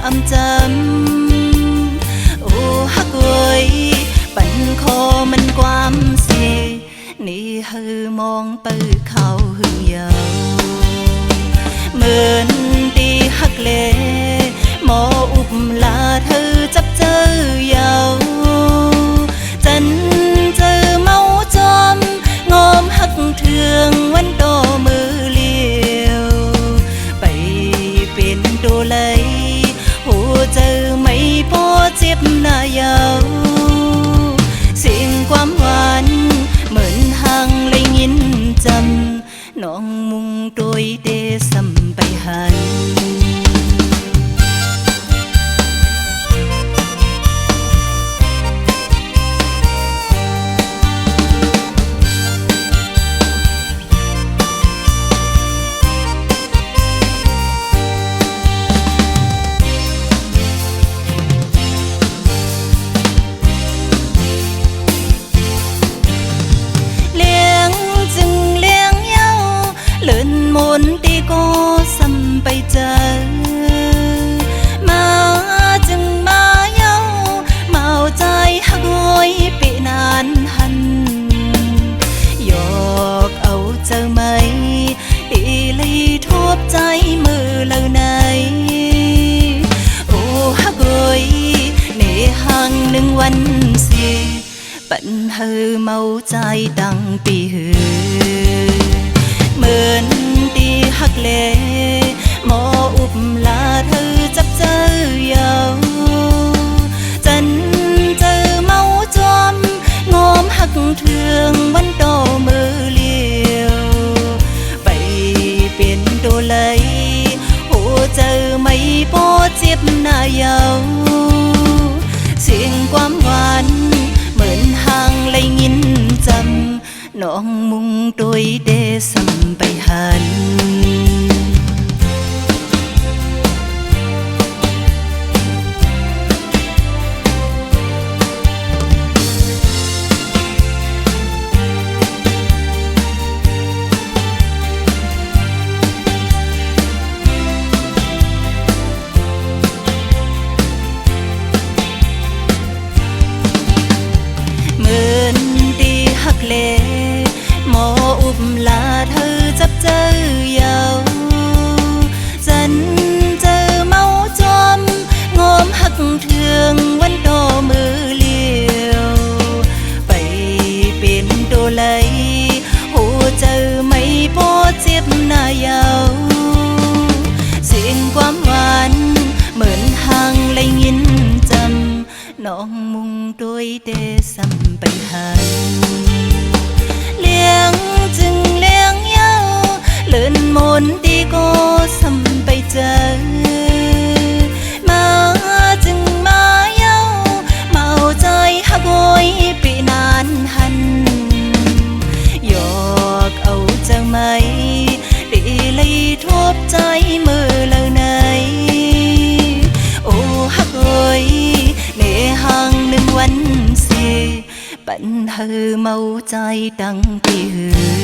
âm chấm ô hắc ơi bận khô mìnhความเสียนี่ฮือมองไปเขาหึงยาวเหมือนตีหักเลหมออุบลาเธอจับเจอยาวจันเจอเมาจอมงอมหักเทืองวันโตมือเลี้ยวไปเป็นตัวเลยหัวเจอไม่พอเจ็บหน้ายาวเสียงความหวานเหมือนห่างเลยยินจำน้องมุงโดยเดสัมไปหันเลื่อนมนตีก็ซ้ำไปเจอมาจึงมาเย้าเมาใจหักงอยปีนานหันหยอกเอาเจอไหมตีเลยทบใจมือเล่าไหนโอ้หักเอ้ยในห่างหนึ่งวันเสียปัญหาเมาใจดังปีหือเหมือนตีหักเลหมออุบลาเธอจับเจอยาวจันเจอเมาจอมงอมหักเทืองวันโตมือเลี้ยวไปเปลี่ยนตัวเลยหัวเจอไม่พอเจ็บหน้ายาวเสียงความหวานเหมือนห่างเลยยินจำน้องมุงโดยเดสัมไปหันเหมือนตีหักเลหมออุบลาเธอจับเจอยาวจันเจอเมาจอมงอมหักเทืองวันโตมือเลี้ยวไปเป็นตัวเลยหัวเจอไม่พอเจ็บหน้ายาวเสียงความหวานเหมือนห่างเลยยินจำน้องมุงโดยเดสัมไปหันเลี้ยงจึงเลี้ยงเย้าเลื่อนมนตีก็ซ้ำไปเจอมาจึงมาเย้าเมาใจหักโอยปีนานหันหยอกเอาเจอไหมตีเลยทบใจมือเล่าไหนโอ้หักโอยในห่างหนึ่งวันเสียปัญหาเมาใจดังปีหือ